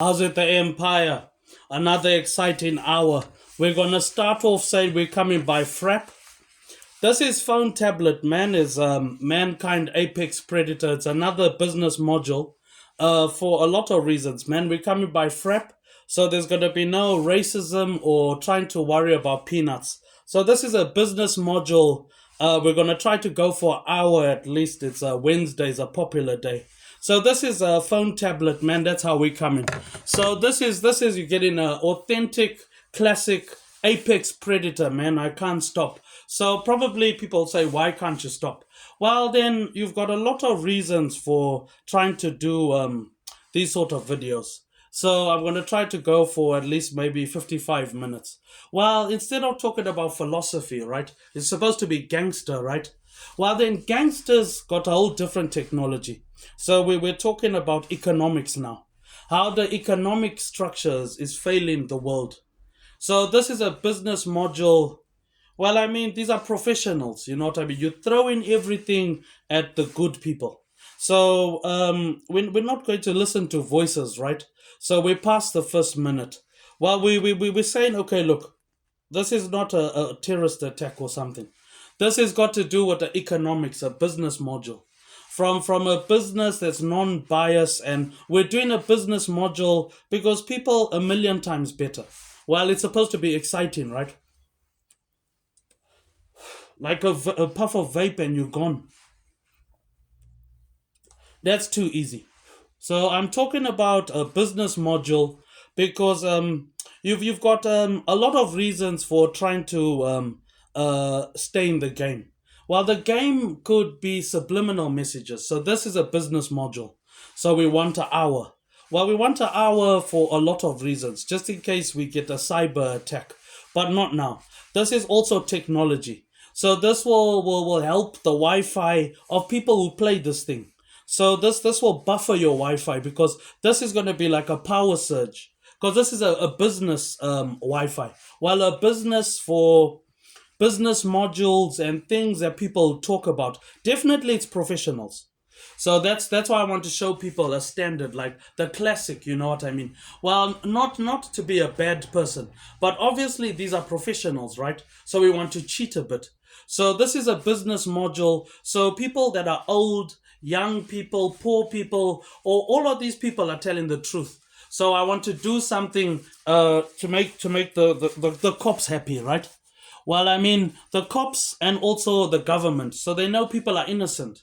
How's it, the Empire? Another exciting hour. We're gonna start off saying we're coming by Frap. This is phone tablet, man. Is mankind apex predator. It's another business module. For a lot of reasons, man. We're coming by Frap, so there's gonna be no racism or trying to worry about peanuts. So this is a business module. We're gonna try to go for an hour at least. It's Wednesday's a popular day. So this is a phone tablet, man. That's how we come in. So this is you getting an authentic, classic apex predator, man. I can't stop. So probably people say, why can't you stop? Well, then you've got a lot of reasons for trying to do these sort of videos. So I'm going to try to go for at least maybe 55 minutes. Well, instead of talking about philosophy, right? It's supposed to be gangster, right? Well, then gangsters got a whole different technology. So we're talking about economics now. How the economic structures is failing the world. So this is a business module. Well, I mean, these are professionals, you know what I mean? You're throwing everything at the good people. So we're not going to listen to voices, right? So we passed the first minute. Well, we're saying, okay, look, this is not a terrorist attack or something. This has got to do with the economics, a business module. From a business that's non-biased, and we're doing a business module because people a million times better. Well, it's supposed to be exciting, right? Like a puff of vape and you're gone. That's too easy. So I'm talking about a business module because you've got a lot of reasons for trying to stay in the game. Well, the game could be subliminal messages. So this is a business module. So we want an hour. Well, we want an hour for a lot of reasons, just in case we get a cyber attack, but not now. This is also technology. So this will help the Wi-Fi of people who play this thing. So this will buffer your Wi-Fi because this is going to be like a power surge. Because this is a business Wi-Fi. While a business for business modules and things that people talk about, definitely it's professionals. So that's why I want to show people a standard, like the classic, you know what I mean? Well, not to be a bad person, but obviously these are professionals, right? So we want to cheat a bit. So this is a business module. So people that are old, young people, poor people, or all of these people are telling the truth. So I want to do something to make the cops happy, right? Well, I mean the cops and also the government, so they know people are innocent.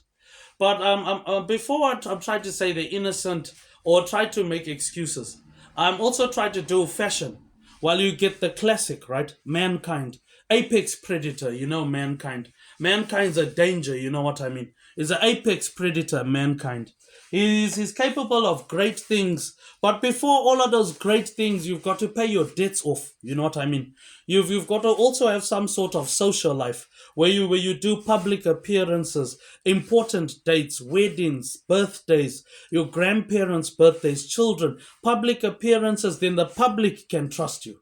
But before I'm trying to say they're innocent or try to make excuses, I'm also trying to do fashion. While you get the classic, right? Mankind, apex predator. You know mankind. Mankind's a danger. You know what I mean? Is an apex predator. Mankind. He's capable of great things, but before all of those great things, you've got to pay your debts off. You know what I mean? You've got to also have some sort of social life where you do public appearances, important dates, weddings, birthdays, your grandparents' birthdays, children, public appearances. Then the public can trust you.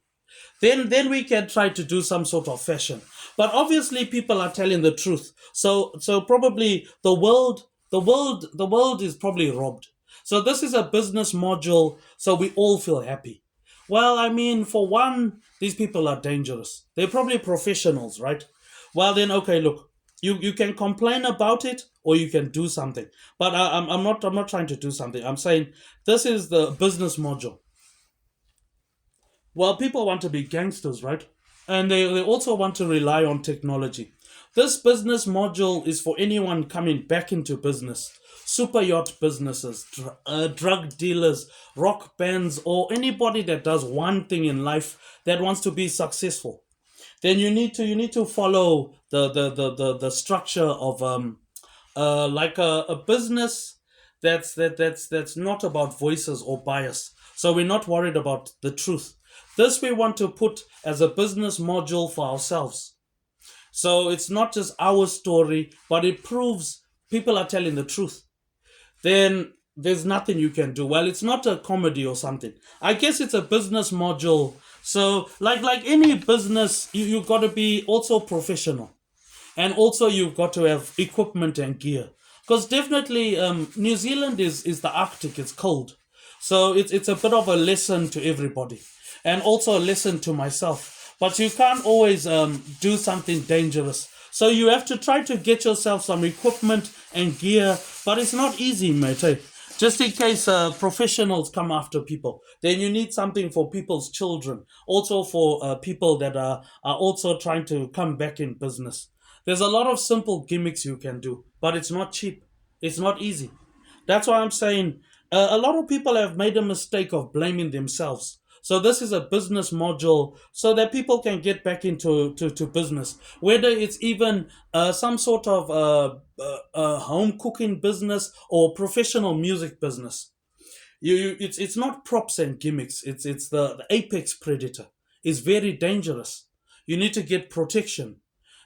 Then we can try to do some sort of fashion. But obviously, people are telling the truth. So probably the world is probably robbed. So this is a business module. So we all feel happy. Well, I mean, for one, these people are dangerous. They're probably professionals, right? Well, then, okay, look, you can complain about it or you can do something. But I'm not trying to do something. I'm saying this is the business module. Well, people want to be gangsters, right? And they also want to rely on technology. This business module is for anyone coming back into business. Super yacht businesses, drug dealers, rock bands, or anybody that does one thing in life that wants to be successful. Then you need to follow the structure of like a business that's not about voices or bias. So we're not worried about the truth. This we want to put as a business module for ourselves. So it's not just our story, but it proves people are telling the truth. Then there's nothing you can do. Well, it's not a comedy or something. I guess it's a business module. So like any business, you got to be also professional. And also you've got to have equipment and gear. Because definitely New Zealand is the Arctic, it's cold. So it's a bit of a lesson to everybody, and also a lesson to myself. But you can't always do something dangerous. So you have to try to get yourself some equipment and gear, but it's not easy, mate. Eh? Just in case professionals come after people, then you need something for people's children, also for people that are also trying to come back in business. There's a lot of simple gimmicks you can do, but it's not cheap. It's not easy. That's why I'm saying a lot of people have made a mistake of blaming themselves. So this is a business module so that people can get back into to business, whether it's even some sort of home cooking business or professional music business. It's not props and gimmicks. It's the apex predator. It's very dangerous. You need to get protection,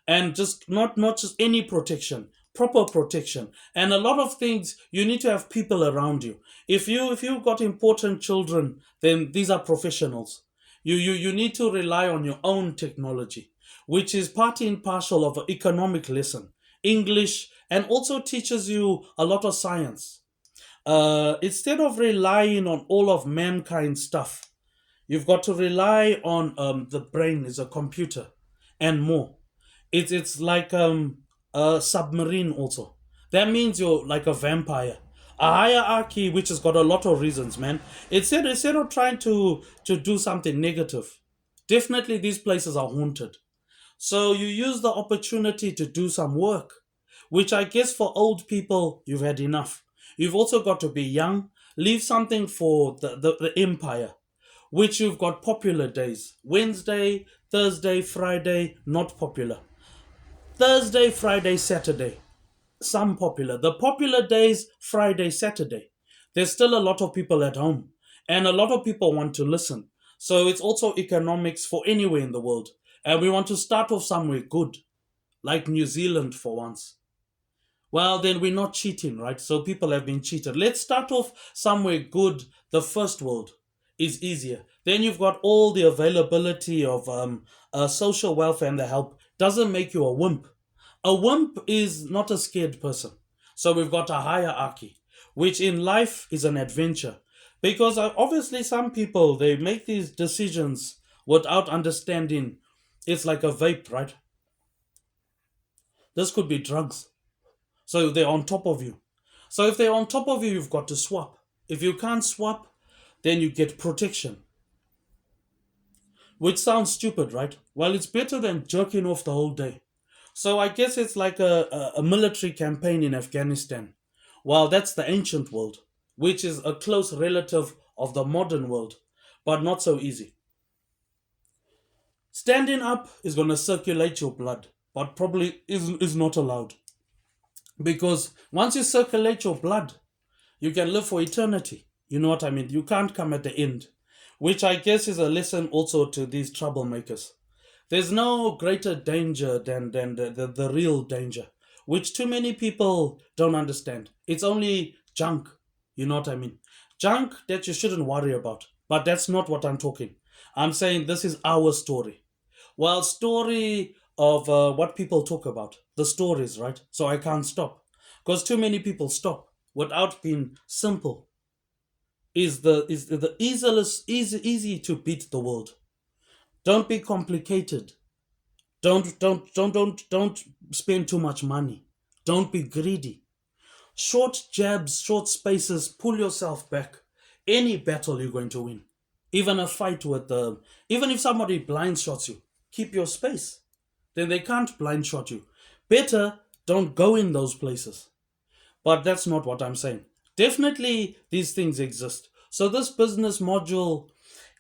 and just not just any protection, proper protection. And a lot of things, you need to have people around you. If you've got important children, then these are professionals. You need to rely on your own technology, which is part and parcel of an economic lesson, English, and also teaches you a lot of science. Instead of relying on all of mankind stuff, you've got to rely on the brain is a computer and more. It's like a submarine also. That means you're like a vampire. A hierarchy which has got a lot of reasons, man. Instead of trying to do something negative, definitely these places are haunted. So you use the opportunity to do some work, which I guess for old people, you've had enough. You've also got to be young, leave something for the empire, which you've got popular days. Wednesday, Thursday, Friday, not popular. Thursday, Friday, Saturday, some popular. The popular days, Friday, Saturday. There's still a lot of people at home, and a lot of people want to listen. So it's also economics for anywhere in the world. And we want to start off somewhere good, like New Zealand for once. Well, then we're not cheating, right? So people have been cheated. Let's start off somewhere good. The first world is easier. Then you've got all the availability of social welfare and the help. Doesn't make you a wimp. A wimp is not a scared person. So we've got a hierarchy, which in life is an adventure. Because obviously some people, they make these decisions without understanding. It's like a vape, right? This could be drugs. So they're on top of you. So if they're on top of you, you've got to swap. If you can't swap, then you get protection, which sounds stupid, right? Well, it's better than jerking off the whole day. So I guess it's like a military campaign in Afghanistan. Well, that's the ancient world, which is a close relative of the modern world, but not so easy. Standing up is going to circulate your blood, but probably is not allowed. Because once you circulate your blood, you can live for eternity. You know what I mean? You can't come at the end, which I guess is a lesson also to these troublemakers. There's no greater danger than the real danger, which too many people don't understand. It's only junk. You know what I mean? Junk that you shouldn't worry about. But that's not what I'm talking. I'm saying this is our story. Well, story of what people talk about, the stories, right? So I can't stop because too many people stop without being simple. Is the easy to beat the world. Don't be complicated. Don't spend too much money. Don't be greedy. Short jabs, short spaces. Pull yourself back. Any battle you're going to win. Even a fight with the, even if somebody blind shots you, keep your space. Then they can't blind shot you. Better don't go in those places. But that's not what I'm saying. Definitely these things exist. So this business module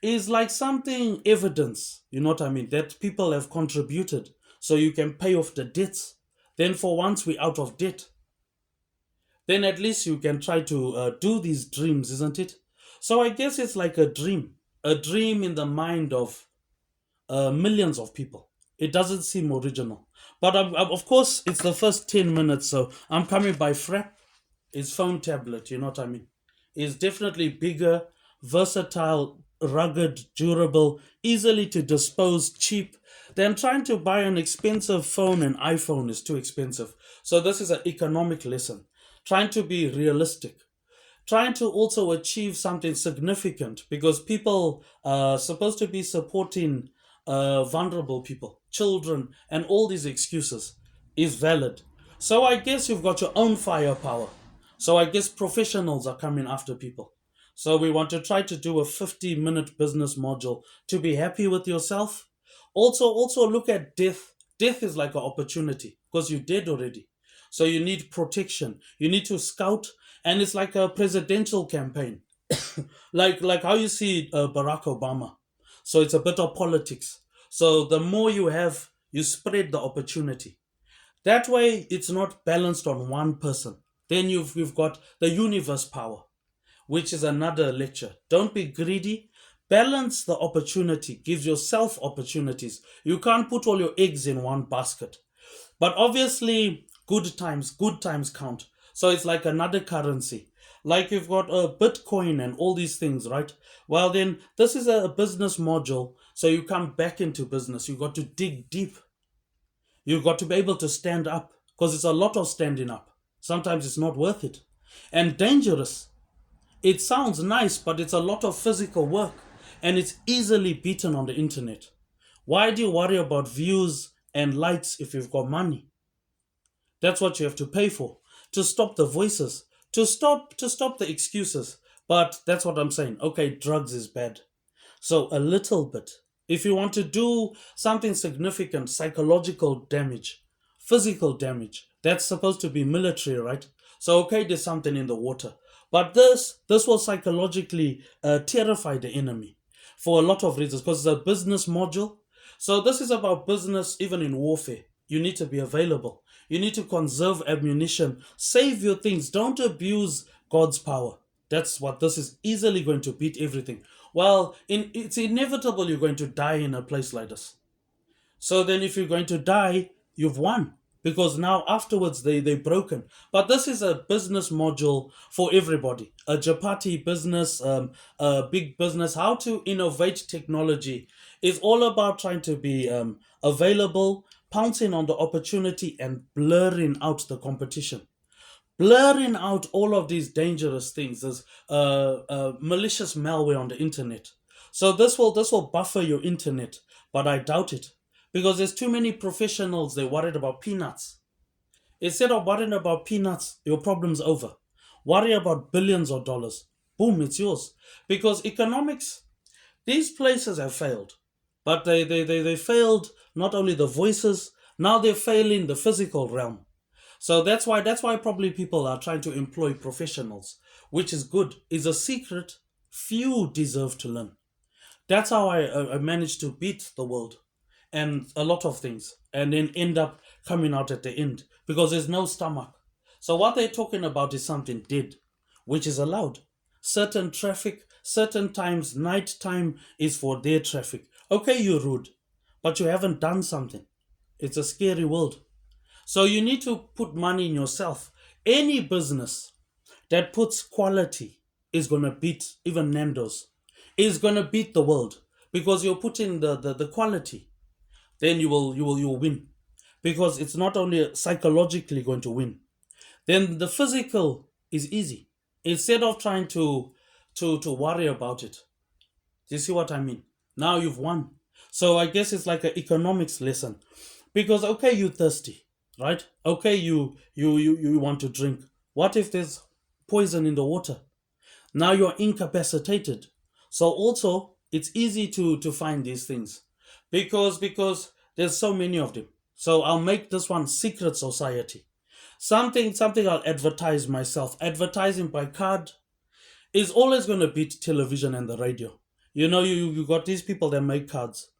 is like something evidence, you know what I mean, that people have contributed so you can pay off the debts. Then for once we're out of debt, then at least you can try to do these dreams, isn't it? So I guess it's like a dream in the mind of millions of people. It doesn't seem original. But of course, it's the first 10 minutes, so I'm coming by Frap. It's phone tablet, you know what I mean? It's definitely bigger, versatile, rugged, durable, easily to dispose, cheap. Then trying to buy an expensive phone, an iPhone is too expensive. So this is an economic lesson. Trying to be realistic. trying to also achieve something significant because people are supposed to be supporting vulnerable people, children, and all these excuses is valid. So I guess you've got your own firepower. So I guess professionals are coming after people. So we want to try to do a 50-minute business module to be happy with yourself. Also look at death. Death is like an opportunity because you're dead already. So you need protection. You need to scout, and it's like a presidential campaign, like how you see Barack Obama. So it's a bit of politics. So the more you have, you spread the opportunity. That way, it's not balanced on one person. Then you've got the universe power, which is another lecture. Don't be greedy. Balance the opportunity. Give yourself opportunities. You can't put all your eggs in one basket. But obviously, good times count. So it's like another currency. Like you've got a Bitcoin and all these things, right? Well, then this is a business module. So you come back into business. You've got to dig deep. You've got to be able to stand up because it's a lot of standing up. Sometimes it's not worth it and dangerous. It sounds nice, but it's a lot of physical work and it's easily beaten on the internet. Why do you worry about views and likes if you've got money? That's what you have to pay for to stop the voices, to stop the excuses. But that's what I'm saying. Okay, drugs is bad. So a little bit. If you want to do something significant, psychological damage, physical damage, that's supposed to be military, right? So okay, there's something in the water. But this will psychologically terrify the enemy for a lot of reasons because it's a business module. So this is about business even in warfare. You need to be available. You need to conserve ammunition. Save your things. Don't abuse God's power. That's what this is easily going to beat everything. Well, it's inevitable you're going to die in a place like this. So then, if you're going to die, you've won because now afterwards they're broken. But this is a business module for everybody. A Japati business, a big business. How to innovate technology is all about trying to be available, pouncing on the opportunity, and blurring out the competition, blurring out all of these dangerous things. There's malicious malware on the internet. So this will buffer your internet, but I doubt it because there's too many professionals. They're worried about peanuts. Instead of worrying about peanuts, your problem's over. Worry about billions of dollars. Boom, it's yours. Because economics, these places have failed, but they failed not only the voices. Now they're failing the physical realm. So that's why probably people are trying to employ professionals, which is good. Is a secret few deserve to learn. That's how I managed to beat the world and a lot of things, and then end up coming out at the end because there's no stomach. So what they're talking about is something dead, which is allowed. Certain traffic, certain times, night time is for their traffic. Okay, you're rude, but you haven't done something. It's a scary world. So you need to put money in yourself. Any business that puts quality is gonna beat even Nando's. Is gonna beat the world because you're putting the quality. Then you'll win because it's not only psychologically going to win. Then the physical is easy. Instead of trying to worry about it. Do you see what I mean? Now you've won. So I guess it's like an economics lesson. Because okay, you're thirsty, right? Okay, you want to drink. What if there's poison in the water? Now you're incapacitated. So also it's easy to find these things. Because there's so many of them. So I'll make this one secret society. Something I'll advertise myself. Advertising by card is always going to beat television and the radio. You got these people that make cards.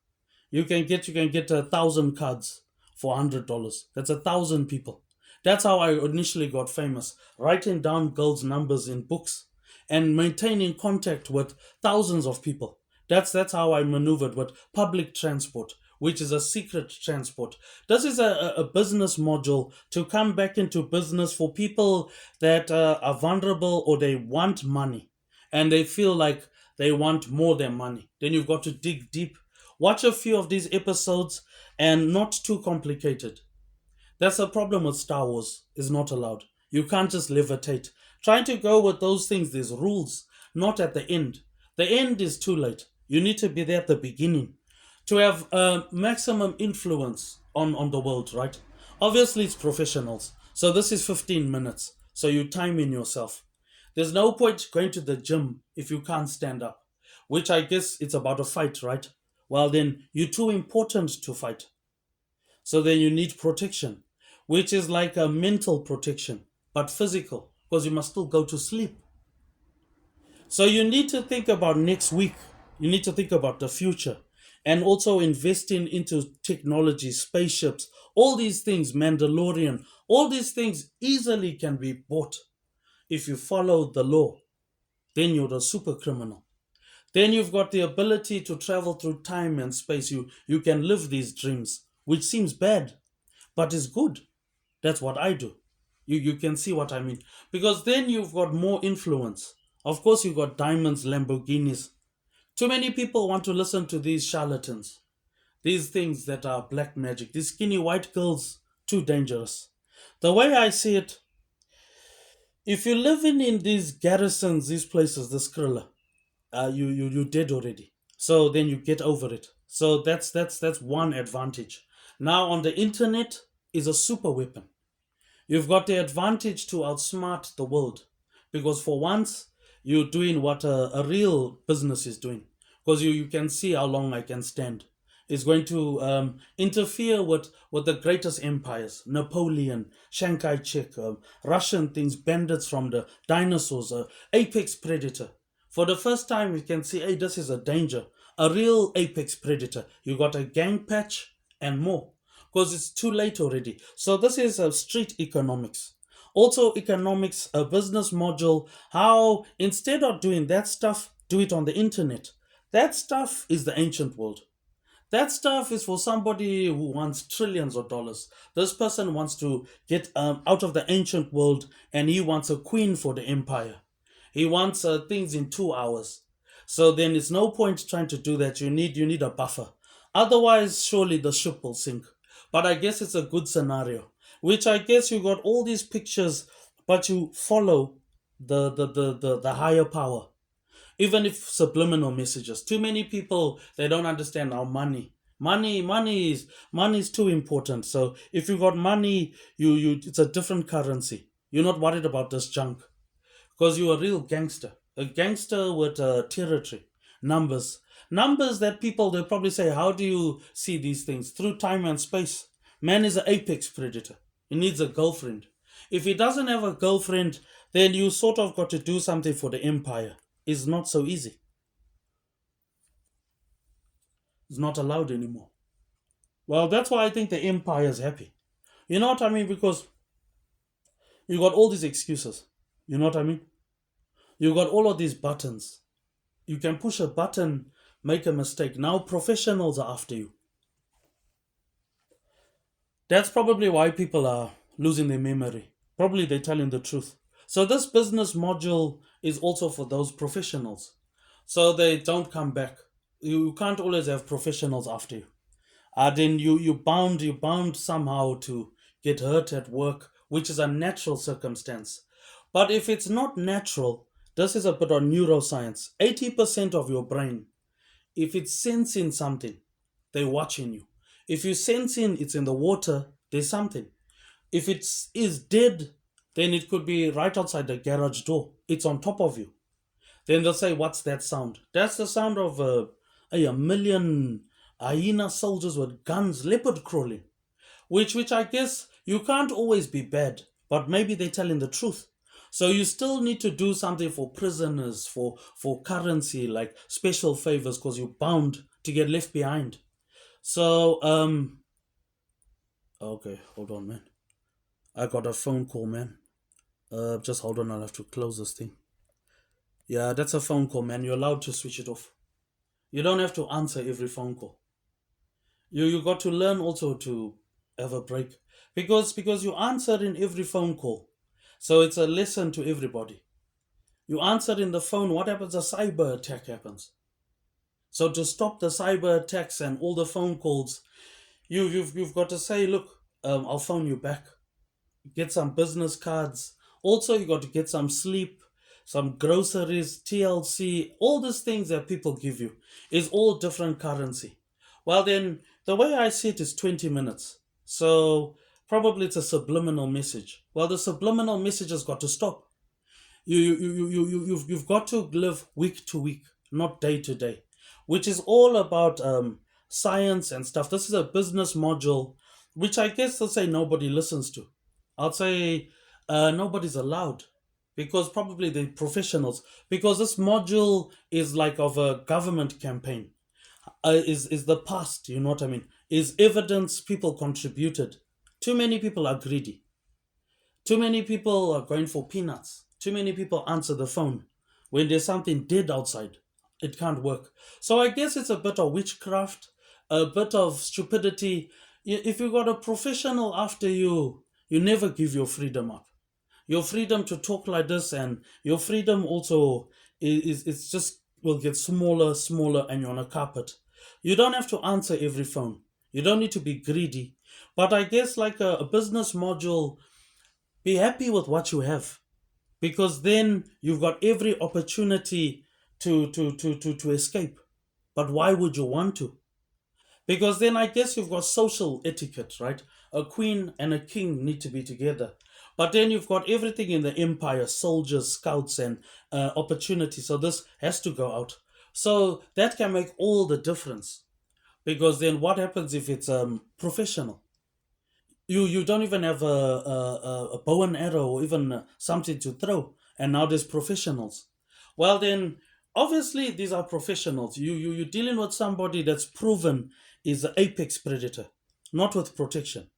You can get 1,000 cards for $100. That's 1,000 people. That's how I initially got famous. Writing down girls' numbers in books and maintaining contact with thousands of people. That's how I maneuvered with public transport, which is a secret transport. This is a business module to come back into business for people that are vulnerable or they want money and they feel like they want more than money. Then you've got to dig deep. Watch a few of these episodes and not too complicated. That's a problem with Star Wars. Is not allowed. You can't just levitate. Trying to go with those things, there's rules, not at the end. The end is too late. You need to be there at the beginning to have maximum influence on the world, right? Obviously, it's professionals. So this is 15 minutes. So you time in yourself. There's no point going to the gym if you can't stand up, which I guess it's about a fight, right? Well, then you're too important to fight. So then you need protection, which is like a mental protection, but physical, because you must still go to sleep. So you need to think about next week. You need to think about the future and also investing into technology, spaceships, all these things, Mandalorian, all these things easily can be bought if you follow the law. Then you're a super criminal. Then you've got the ability to travel through time and space. You can live these dreams, which seems bad, but is good. That's what I do. You can see what I mean. Because then you've got more influence. Of course, you've got diamonds, Lamborghinis. Too many people want to listen to these charlatans, these things that are black magic, these skinny white girls, too dangerous. The way I see it, if you're living in these garrisons, these places, the Skrilla, you dead already. So then you get over it. So that's one advantage. Now on the internet is a super weapon. You've got the advantage to outsmart the world because for once you're doing what a real business is doing because you can see how long I can stand. It's going to interfere with the greatest empires Napoleon, Shanghai Chek, Russian things, bandits from the dinosaurs, apex predator. For the first time, you can see, hey, this is a danger, a real apex predator. You got a gang patch and more because it's too late already. So this is street economics. Also economics, a business module, how instead of doing that stuff, do it on the internet. That stuff is the ancient world. That stuff is for somebody who wants trillions of dollars. This person wants to get out of the ancient world and he wants a queen for the empire. He wants things in 2 hours. So then it's no point trying to do that. You need a buffer. Otherwise, surely the ship will sink. But I guess it's a good scenario, which I guess you got all these pictures, but you follow the higher power. Even if subliminal messages. Too many people they don't understand our money. Money is too important. So if you got money, you it's a different currency. You're not worried about this junk because you're a real gangster, a gangster with territory, numbers that people they'll probably say, how do you see these things through time and space? Man is an apex predator. He needs a girlfriend. If he doesn't have a girlfriend, then you sort of got to do something for the empire. It's not so easy. It's not allowed anymore. Well, that's why I think the empire is happy. You know what I mean? Because you got all these excuses. You know what I mean? You got all of these buttons. You can push a button, make a mistake. Now professionals are after you. That's probably why people are losing their memory. Probably they're telling the truth. So this business module is also for those professionals. So they don't come back. You can't always have professionals after you. Then you bound somehow to get hurt at work, which is a natural circumstance. But if it's not natural, this is a bit on neuroscience. 80% of your brain, if it's sensing something, they're watching you. If you sensing it's in the water, there's something. If it's is dead, then it could be right outside the garage door. It's on top of you. Then they'll say, "What's that sound?" That's the sound of a million hyena soldiers with guns, leopard crawling. Which I guess you can't always be bad, but maybe they're telling the truth. So you still need to do something for prisoners, for currency, like special favors, because you're bound to get left behind. So okay, hold on, man. I got a phone call, man. Just hold on, I'll have to close this thing. Yeah, that's a phone call, man. You're allowed to switch it off. You don't have to answer every phone call. You got to learn also to have a break because you answer in every phone call. So it's a lesson to everybody. You answer in the phone, what happens? A cyber attack happens. So to stop the cyber attacks and all the phone calls, you've got to say, look, I'll phone you back. Get some business cards. Also, you got to get some sleep, some groceries, TLC, all these things that people give you is all different currency. Well, then the way I see it is 20 minutes. So probably it's a subliminal message. Well, the subliminal message has got to stop. You've got to live week to week, not day to day, which is all about science and stuff. This is a business module, which I guess they'll say nobody listens to. I'll say nobody's allowed because probably the professionals, because this module is like of a government campaign. Is the past, you know what I mean? Is evidence people contributed. Too many people are greedy. Too many people are going for peanuts. Too many people answer the phone when there's something dead outside. It can't work. So I guess it's a bit of witchcraft, a bit of stupidity. If you got a professional after you, you never give your freedom up. Your freedom to talk like this and your freedom also is it's just will get smaller, smaller, and you're on a carpet. You don't have to answer every phone. You don't need to be greedy. But I guess like a business module, be happy with what you have because then you've got every opportunity to escape. But why would you want to? Because then I guess you've got social etiquette, right? A queen and a king need to be together. But then you've got everything in the empire, soldiers, scouts, and opportunity. So this has to go out. So that can make all the difference. Because then what happens if it's professional? You don't even have a bow and arrow or even something to throw, and now there's professionals. Well then, obviously these are professionals. You're dealing with somebody that's proven is an apex predator, not with protection.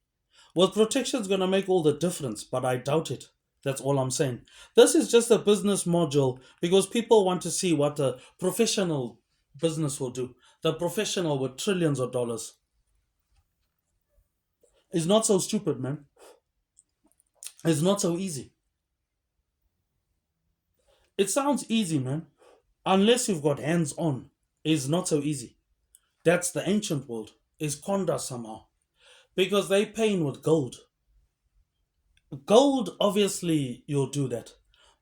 Well, protection is going to make all the difference, but I doubt it. That's all I'm saying. This is just a business module because people want to see what a professional business will do. The professional with trillions of dollars is not so stupid, man. It's not so easy. It sounds easy, man. Unless you've got hands on, it's not so easy. That's the ancient world. Is conda somehow. Because they paying with gold. Gold, obviously, you'll do that.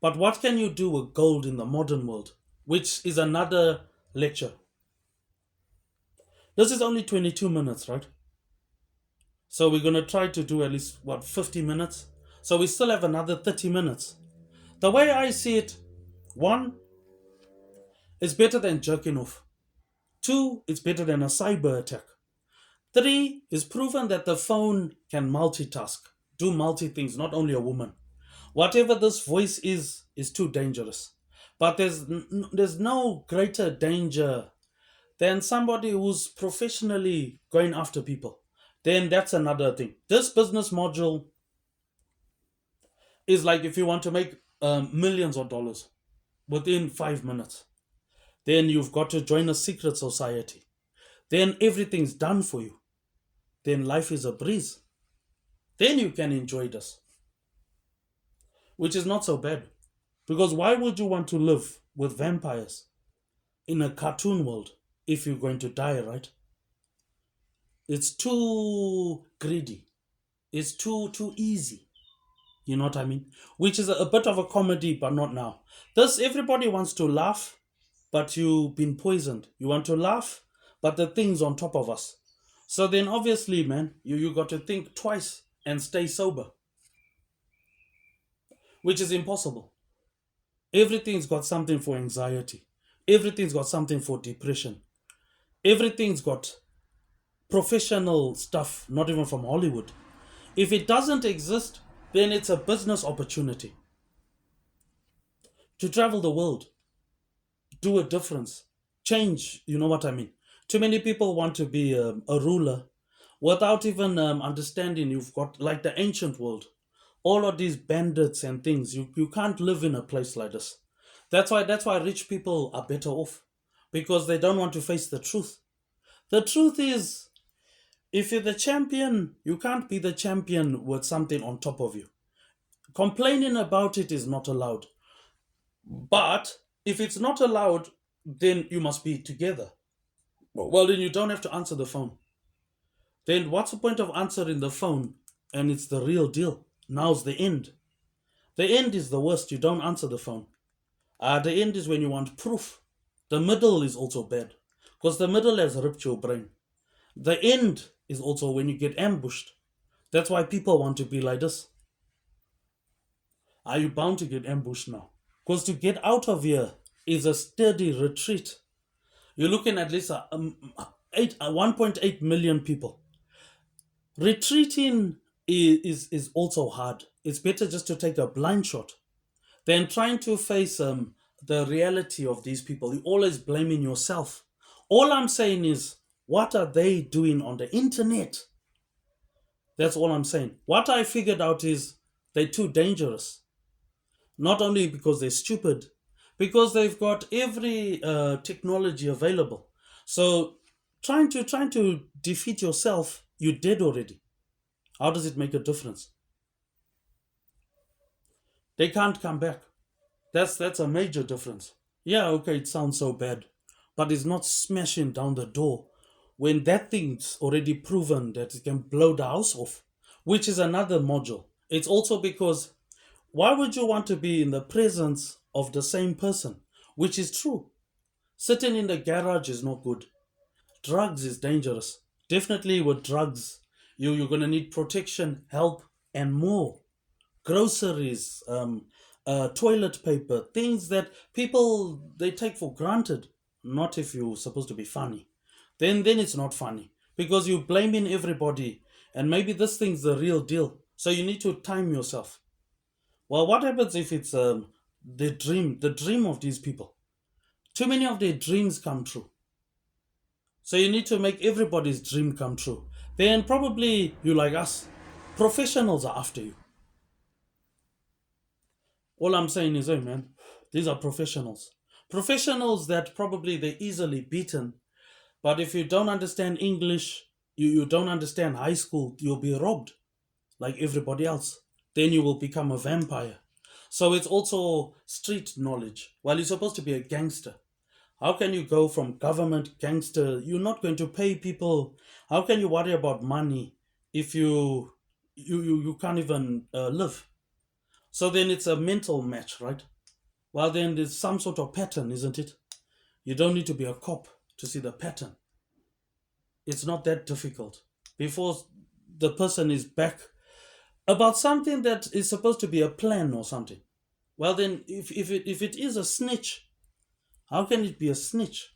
But what can you do with gold in the modern world? Which is another lecture. This is only 22 minutes, right? So we're going to try to do at least, what, 50 minutes? So we still have another 30 minutes. The way I see it, one, is better than jerking off. Two, it's better than a cyber attack. Three, is proven that the phone can multitask, do multi things, not only a woman. Whatever this voice is too dangerous. But there's no greater danger than somebody who's professionally going after people. Then that's another thing. This business module is like if you want to make millions of dollars within 5 minutes, then you've got to join a secret society. Then everything's done for you. Then life is a breeze. Then you can enjoy this, which is not so bad. Because why would you want to live with vampires in a cartoon world if you're going to die, right? It's too greedy. It's too easy. You know what I mean? Which is a bit of a comedy, but not now. Thus, everybody wants to laugh, but you've been poisoned. You want to laugh, but the thing's on top of us. So then, obviously, man, you got to think twice and stay sober, which is impossible. Everything's got something for anxiety. Everything's got something for depression. Everything's got professional stuff, not even from Hollywood. If it doesn't exist, then it's a business opportunity to travel the world, do a difference, change. You know what I mean? Too many people want to be a ruler without even understanding you've got like the ancient world. All of these bandits and things, you can't live in a place like this. That's why rich people are better off because they don't want to face the truth. The truth is, if you're the champion, you can't be the champion with something on top of you. Complaining about it is not allowed. But if it's not allowed, then you must be together. Well, then you don't have to answer the phone. Then what's the point of answering the phone and it's the real deal? Now's the end. The end is the worst. You don't answer the phone. The end is when you want proof. The middle is also bad because the middle has ripped your brain. The end is also when you get ambushed. That's why people want to be like this. Are you bound to get ambushed now? Because to get out of here is a steady retreat. You're looking at least 1.8 million people. Retreating is also hard. It's better just to take a blind shot than trying to face the reality of these people. You're always blaming yourself. All I'm saying is, what are they doing on the internet? That's all I'm saying. What I figured out is they're too dangerous. Not only because they're stupid, because they've got every technology available. So trying to defeat yourself, you're dead already. How does it make a difference? They can't come back. That's a major difference. Yeah, okay, it sounds so bad, but it's not smashing down the door when that thing's already proven that it can blow the house off, which is another module. It's also because why would you want to be in the presence of the same person? Which is true. Sitting in the garage is not good. Drugs is dangerous. Definitely with drugs, you're gonna need protection, help, and more. Groceries, toilet paper, things that people they take for granted. Not if you're supposed to be funny. Then it's not funny because you're blaming everybody, and maybe this thing's the real deal. So you need to time yourself. Well, what happens if it's the dream of these people? Too many of their dreams come true. So you need to make everybody's dream come true. Then probably you like us. Professionals are after you. All I'm saying is, hey man, these are professionals. Professionals that probably they're easily beaten. But if you don't understand English, you don't understand high school, you'll be robbed like everybody else. Then you will become a vampire. So it's also street knowledge. While you're supposed to be a gangster, how can you go from government gangster? You're not going to pay people. How can you worry about money if you can't even live? So then it's a mental match, right? Well, then there's some sort of pattern, isn't it? You don't need to be a cop to see the pattern. It's not that difficult. Before the person is back about something that is supposed to be a plan or something. Well, then if it is a snitch, how can it be a snitch?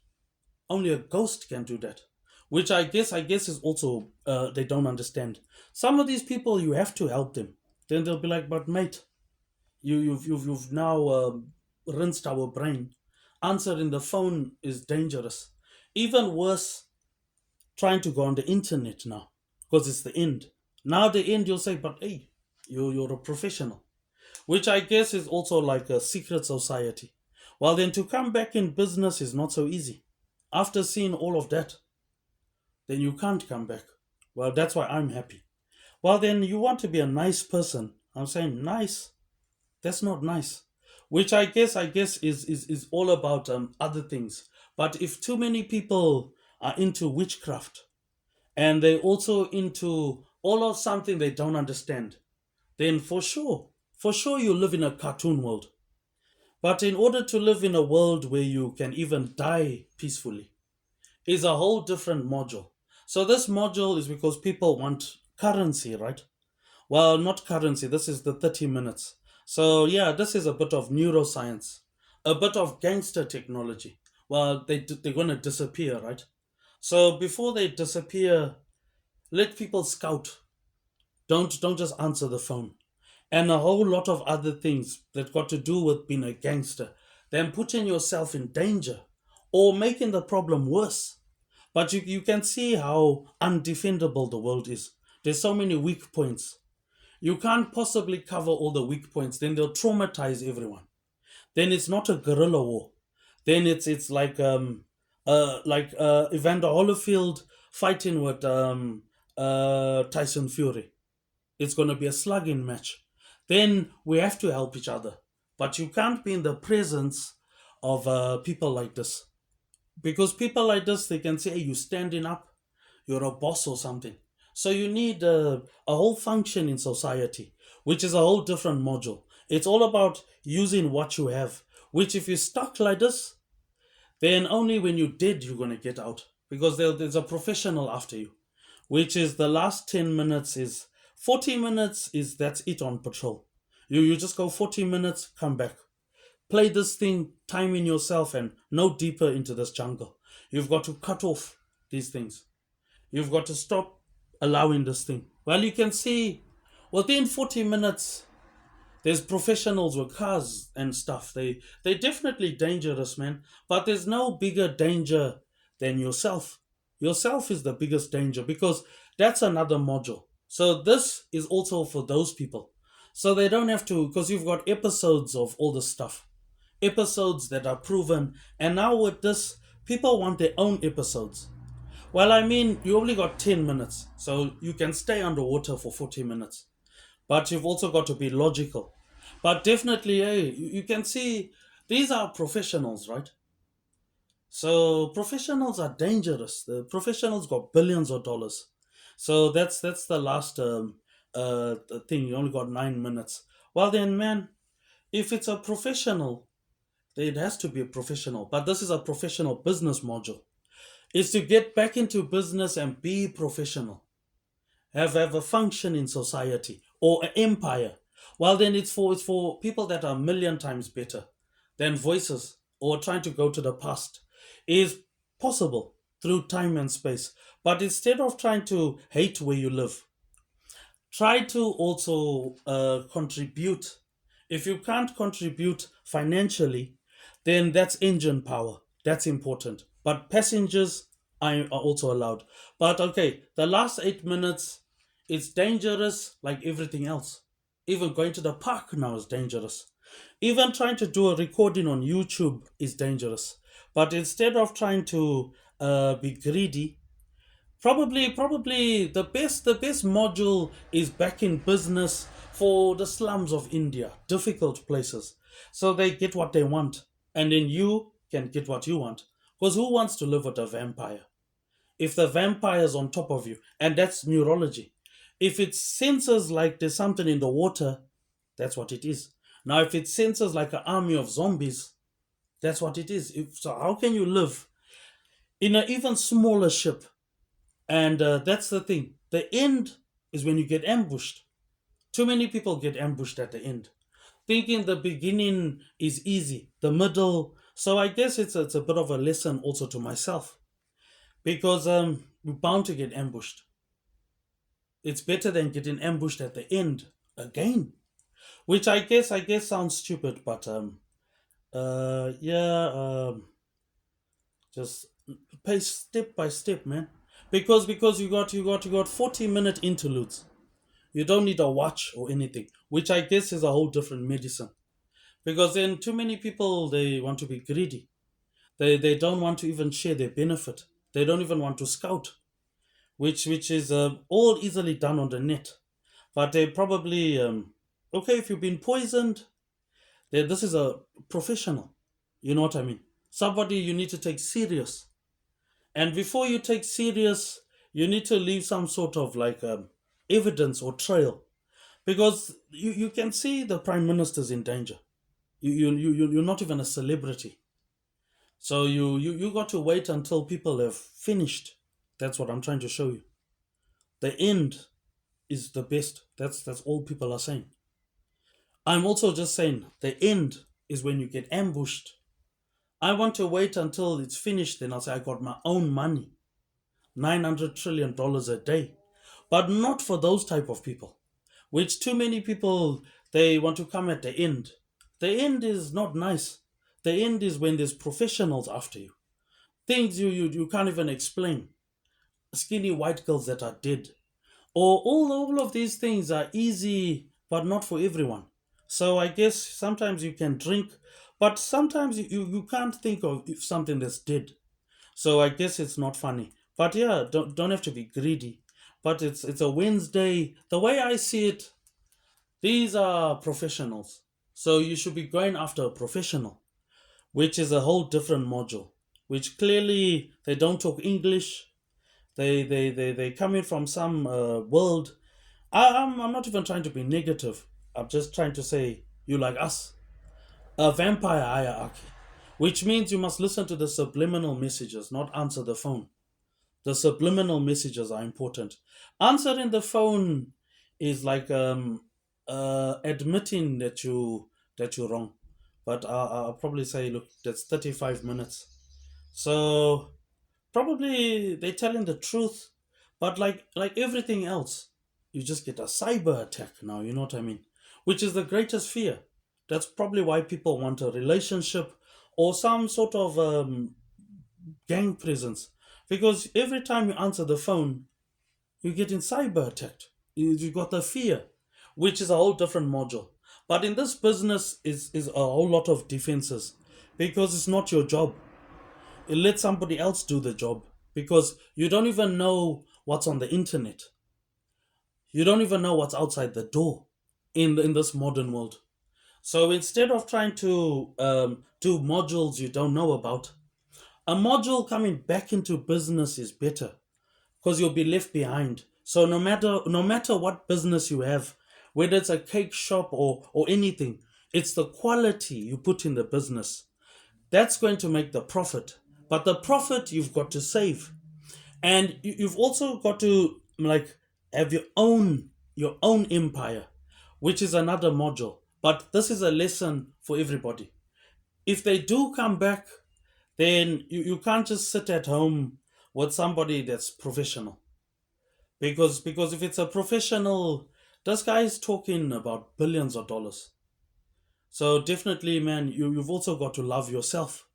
Only a ghost can do that. Which I guess is also they don't understand. Some of these people you have to help them. Then they'll be like, "But mate, you've now rinsed our brain. Answering the phone is dangerous. Even worse, trying to go on the internet now because it's the end. Now the end, you'll say, but hey, you're a professional, which I guess is also like a secret society. Well, then to come back in business is not so easy. After seeing all of that, then you can't come back. Well, that's why I'm happy. Well, then you want to be a nice person. I'm saying nice. That's not nice. Which I guess is all about other things. But if too many people are into witchcraft and they also into all of something they don't understand, then for sure you live in a cartoon world. But in order to live in a world where you can even die peacefully is a whole different module. So this module is because people want currency, right? Well, not currency. This is the 30 minutes. So yeah, this is a bit of neuroscience, a bit of gangster technology. Well, they're going to disappear, right? So before they disappear, let people scout. Don't just answer the phone. And a whole lot of other things that got to do with being a gangster, then putting yourself in danger or making the problem worse. But you can see how undefendable the world is. There's so many weak points. You can't possibly cover all the weak points. Then they'll traumatize everyone. Then it's not a guerrilla war. Then it's like Evander Holyfield fighting with Tyson Fury. It's going to be a slugging match. Then we have to help each other. But you can't be in the presence of people like this. Because people like this, they can say, hey, you're standing up, you're a boss or something. So you need a whole function in society, which is a whole different module. It's all about using what you have, which if you're stuck like this, then only when you're dead you're going to get out, because there's a professional after you, which is the last 10 minutes is 40 minutes is that's it on patrol. You just go 40 minutes, come back. Play this thing, time in yourself, and no deeper into this jungle. You've got to cut off these things. You've got to stop allowing this thing. Well, you can see within 40 minutes, there's professionals with cars and stuff. They're definitely dangerous, man. But there's no bigger danger than yourself. Yourself is the biggest danger, because that's another module. So this is also for those people. So they don't have to, because you've got episodes of all this stuff, episodes that are proven. And now with this, people want their own episodes. Well, I mean, you only got 10 minutes, so you can stay underwater for 40 minutes. But you've also got to be logical. But definitely, hey, you can see these are professionals, right? So professionals are dangerous. The professionals got billions of dollars. So that's the last thing. You only got 9 minutes. Well then, man, if it's a professional, it has to be a professional. But this is a professional business module. Is to get back into business and be professional, have a function in society or an empire. Well, then it's for people that are a million times better than voices or trying to go to the past. Is possible through time and space. But instead of trying to hate where you live, try to also contribute. If you can't contribute financially, then that's engine power. That's important. But passengers are also allowed. But okay, the last 8 minutes, it's dangerous like everything else. Even going to the park now is dangerous. Even trying to do a recording on YouTube is dangerous. But instead of trying to be greedy, probably the best module is back in business for the slums of India, difficult places. So they get what they want, and then you can get what you want. Because who wants to live with a vampire? If the vampire's on top of you, and that's neurology. If it senses like there's something in the water, that's what it is. Now, if it senses like an army of zombies, that's what it is. So, how can you live in an even smaller ship? And that's the thing. The end is when you get ambushed. Too many people get ambushed at the end, thinking the beginning is easy, the middle. So I guess it's a bit of a lesson also to myself, because we're bound to get ambushed. It's better than getting ambushed at the end again, which I guess sounds stupid, but yeah, just pace step by step, man. Because you got 40-minute interludes. You don't need a watch or anything, which I guess is a whole different medicine. Because then too many people, they want to be greedy. They don't want to even share their benefit. They don't even want to scout, which is all easily done on the net. But they probably okay, if you've been poisoned, then this is a professional. You know what I mean? Somebody you need to take serious. And before you take serious, you need to leave some sort of like evidence or trail, because you can see the prime minister's in danger. You're not even a celebrity, so you got to wait until people have finished. That's what I'm trying to show you. The end is the best. That's all people are saying. I'm also just saying the end is when you get ambushed. I want to wait until it's finished, then I'll say I got my own money, $900 trillion a day. But not for those type of people, which too many people, they want to come at the end. The end is not nice. The end is when there's professionals after you. Things you can't even explain. Skinny white girls that are dead. Or all of these things are easy, but not for everyone. So I guess sometimes you can drink, but sometimes you can't think of something that's dead. So I guess it's not funny. But yeah, don't have to be greedy. But it's a Wednesday. The way I see it, these are professionals. So you should be going after a professional, which is a whole different module. Which clearly they don't talk English. They come in from some world. I'm not even trying to be negative. I'm just trying to say You like us. A vampire hierarchy, which means you must listen to the subliminal messages, not answer the phone. The subliminal messages are important. Answering the phone is like admitting that you're wrong. But I'll probably say, look, that's 35 minutes. So probably they're telling the truth, but like everything else, you just get a cyber attack now. You know what I mean? Which is the greatest fear. That's probably why people want a relationship or some sort of gang presence, because every time you answer the phone, you're getting cyber attacked. You got the fear, which is a whole different module. But in this business is a whole lot of defenses, because it's not your job. Let somebody else do the job, because you don't even know what's on the internet. You don't even know what's outside the door in this modern world. So instead of trying to do modules you don't know about, a module coming back into business is better, because you'll be left behind. So no matter what business you have, whether it's a cake shop or anything, it's the quality you put in the business that's going to make the profit. But the profit you've got to save, and you've also got to like have your own empire, which is another module. But this is a lesson for everybody. If they do come back, then you can't just sit at home with somebody that's professional, because if it's a professional, this guy is talking about billions of dollars. So definitely, man, you've also got to love yourself,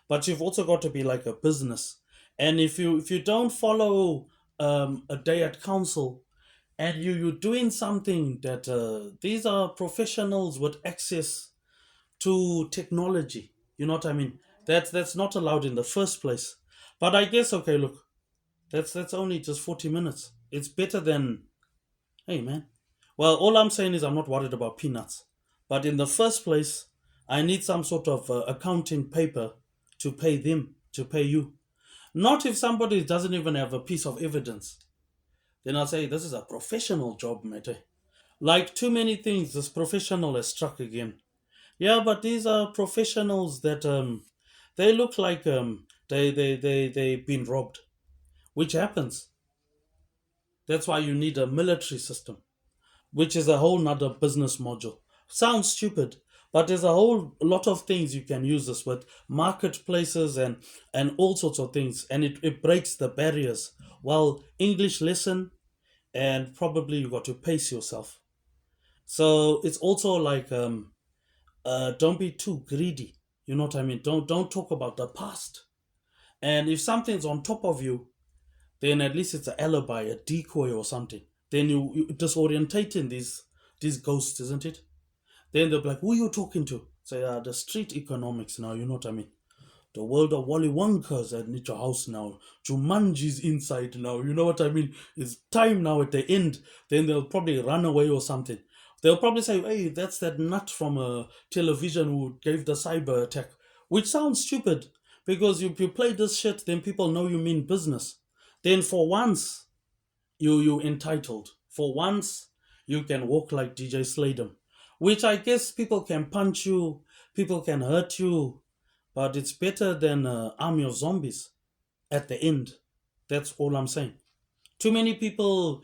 but you've also got to be like a business. And if you don't follow a day at council, and you're doing something that these are professionals with access to technology, you know what I mean? That's not allowed in the first place. But I guess, okay, look, that's only just 40 minutes. It's better than, hey, man. Well, all I'm saying is I'm not worried about peanuts. But in the first place, I need some sort of accounting paper to pay them, to pay you. Not if somebody doesn't even have a piece of evidence. Then I'll say, this is a professional job, mate. Like too many things, this professional has struck again. Yeah, but these are professionals that they look like they've been robbed, which happens. That's why you need a military system, which is a whole nother business module. Sounds stupid, but there's a whole lot of things you can use this with, marketplaces and all sorts of things, and it breaks the barriers. Well, English lesson, and probably you got to pace yourself. So it's also like don't be too greedy. You know what I mean? Don't talk about the past. And if something's on top of you, then at least it's an alibi, a decoy or something. Then you disorientating these ghosts, isn't it? Then they'll be like, who are you talking to? Say, the street economics now, you know what I mean? The world of Wally Wonka's at your house now. Jumanji's inside now, you know what I mean? It's time now at the end. Then they'll probably run away or something. They'll probably say, hey, that's that nut from a television who gave the cyber attack. Which sounds stupid, because if you play this shit, then people know you mean business. Then for once, you entitled. For once, you can walk like DJ Slaydem, which I guess people can punch you, people can hurt you, but it's better than an army of zombies at the end. That's all I'm saying. Too many people,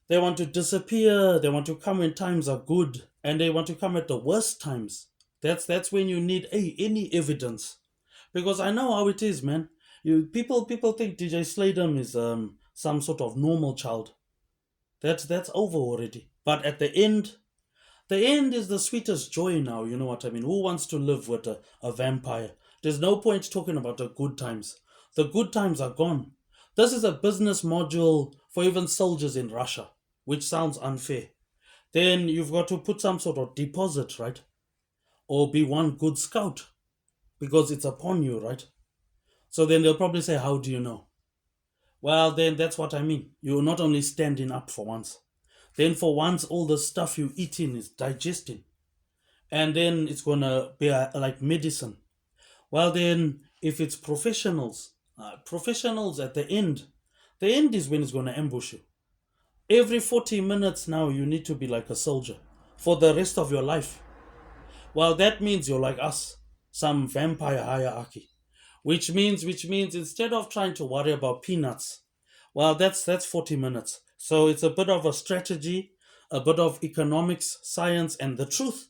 they want to disappear. They want to come when times are good, and they want to come at the worst times. That's when you need any evidence, because I know how it is, man. People think DJ Slaydem is some sort of normal child. That's over already. But at the end is the sweetest joy now. You know what I mean? Who wants to live with a vampire? There's no point talking about the good times. The good times are gone. This is a business module for even soldiers in Russia, which sounds unfair. Then you've got to put some sort of deposit, right? Or be one good scout, because it's upon you, right? So then they'll probably say, how do you know? Well, then that's what I mean. You're not only standing up for once. Then for once, all the stuff you eating is digesting. And then it's gonna be like medicine. Well, then if it's professionals at the end is when it's gonna ambush you. Every 40 minutes now, you need to be like a soldier for the rest of your life. Well, that means you're like us, some vampire hierarchy. Which means instead of trying to worry about peanuts, well, that's 40 minutes. So it's a bit of a strategy, a bit of economics, science, and the truth.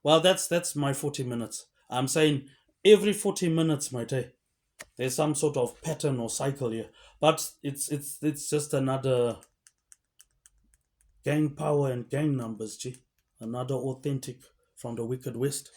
Well, that's my 40 minutes. I'm saying every 40 minutes, my day. There's some sort of pattern or cycle here. But it's just another gang power and gang numbers, G. Another authentic from the Wicked West.